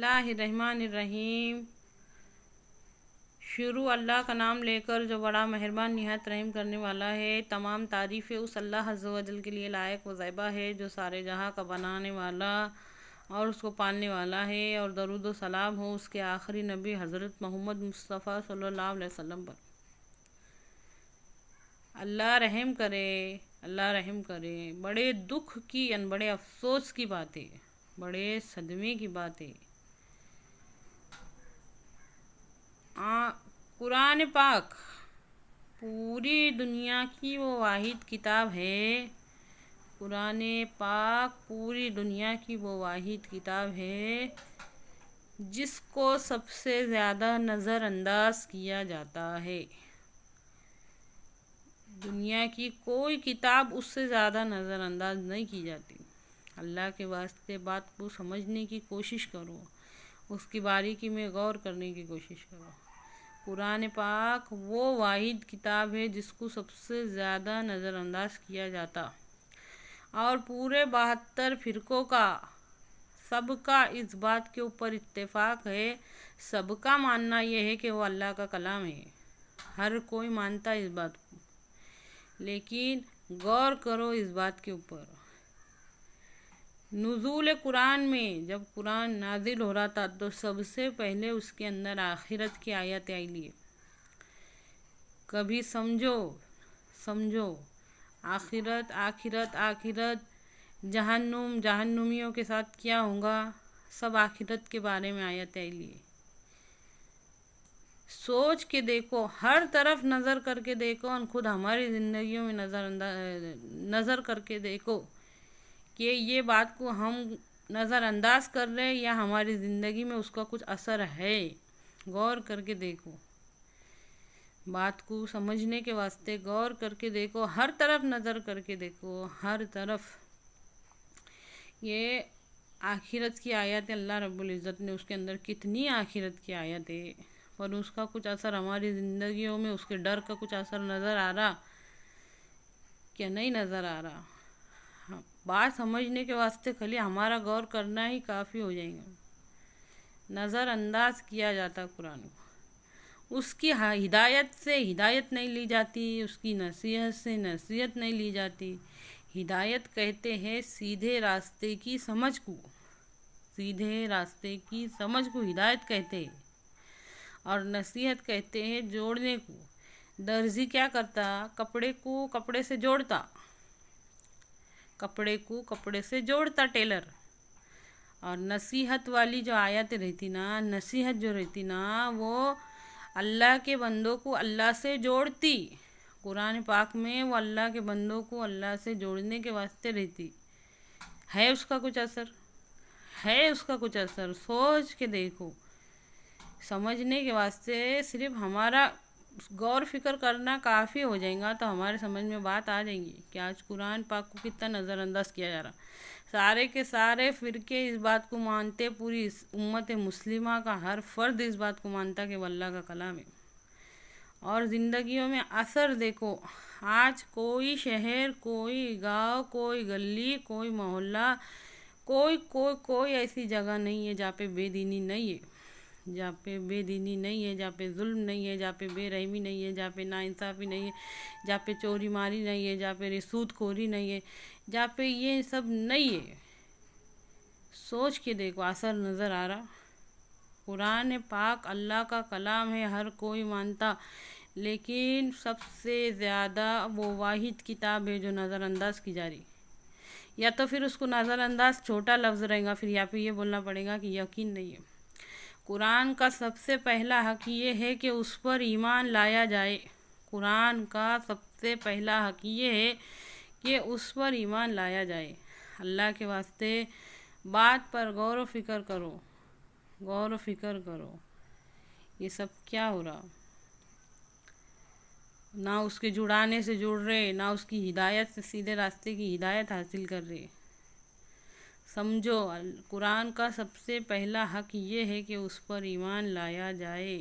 बिस्मिल्लाहिर्रहमानिर्रहीम। शुरू अल्लाह का नाम लेकर जो बड़ा मेहरबान निहायत रहम करने वाला है। तमाम तारीफ़ें उस अल्लाह अज़्ज़ व जल के लिए लायक व ज़ैबा है जो सारे जहाँ का बनाने वाला और उसको पालने वाला है। और दरूद व सलाम हो उसके आखिरी नबी हज़रत मोहम्मद मुस्तफ़ा सल्लल्लाहु अलैहि वसल्लम पर। अल्लाह रहम करे, अल्लाह रहम करे। बड़े दुख की बड़े अफसोस की बात है, बड़े सदमे की बात है। कुरान पाक पूरी दुनिया की वो वाहिद किताब है। कुरान पाक पूरी दुनिया की वो वाहिद किताब है जिसको सबसे ज़्यादा नज़रअंदाज किया जाता है। दुनिया की कोई किताब उससे ज़्यादा नज़रअंदाज नहीं की जाती। अल्लाह के वास्ते बात को समझने की कोशिश करो, उसकी बारीकी में गौर करने की कोशिश करो। कुरान पाक वो वाहिद किताब है जिसको सबसे ज़्यादा नज़रअंदाज किया जाता। और पूरे 72 फ़िरक़ों का सबका इस बात के ऊपर इत्तेफाक है, सबका मानना ये है कि वो अल्लाह का कलाम है। हर कोई मानता है इस बात को, लेकिन गौर करो इस बात के ऊपर। नुज़ूल कुरान में जब कुरान नाजिल हो रहा था तो सबसे पहले उसके अंदर आखिरत की आयत आई लिए। कभी समझो समझो, आखिरत आखिरत आखिरत, जहन्नुम जहन्नुमियों के साथ क्या होगा, सब आखिरत के बारे में आयत आई लिए। सोच के देखो, हर तरफ नज़र करके देखो और खुद हमारी ज़िंदगियों में नज़र करके देखो कि ये बात को हम नज़रअंदाज कर रहे हैं या हमारी ज़िंदगी में उसका कुछ असर है। गौर करके देखो, बात को समझने के वास्ते गौर करके देखो, हर तरफ नज़र करके देखो, हर तरफ। ये आखिरत की आयत है, अल्लाह रब्बुल इज़्ज़त ने उसके अंदर कितनी आखिरत की आयत है, पर उसका कुछ असर हमारी ज़िंदगियों में, उसके डर का कुछ असर नज़र आ रहा क्या? नहीं नज़र आ रहा। हाँ, बात समझने के वास्ते खाली हमारा गौर करना ही काफ़ी हो जाएगा। नज़रअंदाज किया जाता कुरान को, उसकी हिदायत से हिदायत नहीं ली जाती, उसकी नसीहत से नसीहत नहीं ली जाती। हिदायत कहते हैं सीधे रास्ते की समझ को, सीधे रास्ते की समझ को हिदायत कहते हैं। और नसीहत कहते हैं जोड़ने को। दर्जी क्या करता? कपड़े को कपड़े से जोड़ता, कपड़े को कपड़े से जोड़ता टेलर। और नसीहत वाली जो आयत रहती ना, नसीहत जो रहती ना, वो अल्लाह के बंदों को अल्लाह से जोड़ती। कुरान पाक में वो अल्लाह के बंदों को अल्लाह से जोड़ने के वास्ते रहती है। उसका कुछ असर है, उसका कुछ असर सोच के देखो। समझने के वास्ते सिर्फ हमारा गौर फिक्र करना काफ़ी हो जाएगा तो हमारे समझ में बात आ जाएगी कि आज कुरान पाक को कितना नज़रअंदाज किया जा रहा। सारे के सारे फ़िरके इस बात को मानते, पूरी उम्मत मुस्लिमा का हर फर्द इस बात को मानता कि वो अल्लाह का कलाम है। और ज़िंदगियों में असर देखो, आज कोई शहर, कोई गांव, कोई गली, कोई मोहल्ला, कोई ऐसी जगह नहीं है जहाँ पे बेदीनी नहीं है, जहाँ पे बेदीनी नहीं है, जहाँ पे जुल्म नहीं है, जहाँ पे बेरहमी नहीं है, जहाँ पे नाइंसाफ़ी नहीं है, जहाँ पे चोरी मारी नहीं है, जहाँ पे रिसूदखोरी नहीं है, जहाँ पे ये सब नहीं है। सोच के देखो, असर नज़र आ रहा। कुरान पाक अल्लाह का कलाम है, हर कोई मानता, लेकिन सबसे ज़्यादा वो वाहिद किताब है जो नज़रअंदाज की जा रही। या तो फिर उसको नज़रअंदाज छोटा लफ्ज़ रहेगा, फिर यहाँ पे ये बोलना पड़ेगा कि यकीन नहीं है। कुरान का सबसे पहला हक़ ये है कि उस पर ईमान लाया जाए। कुरान का सबसे पहला हक़ ये है कि उस पर ईमान लाया जाए। अल्लाह के वास्ते बात पर गौर व फिक्र करो, गौर व फिक्र करो। ये सब क्या हो रहा? ना उसके जुड़ाने से जुड़ रहे, ना उसकी हिदायत से सीधे रास्ते की हिदायत हासिल कर रहे। समझो, कुरान का सबसे पहला हक़ ये है कि उस पर ईमान लाया जाए।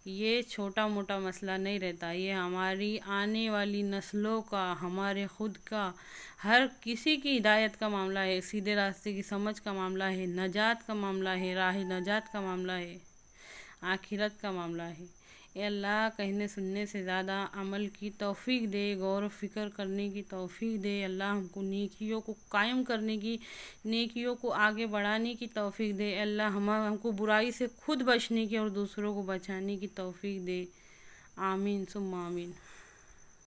یہ چھوٹا موٹا مسئلہ نہیں رہتا، یہ ہماری آنے والی نسلوں کا، ہمارے خود کا، ہر کسی کی ہدایت کا معاملہ ہے، سیدھے راستے کی سمجھ کا معاملہ ہے، نجات کا معاملہ ہے، راہ نجات کا معاملہ ہے، آخرت کا معاملہ ہے۔ اے اللہ کہنے سننے سے زیادہ عمل کی توفیق دے، غور و فکر کرنے کی توفیق دے، اللہ ہم کو نیکیوں کو قائم کرنے کی، نیکیوں کو آگے بڑھانے کی توفیق دے، اے اللہ ہم کو برائی سے خود بچنے کی اور دوسروں کو بچانے کی توفیق دے، آمین ثم آمین۔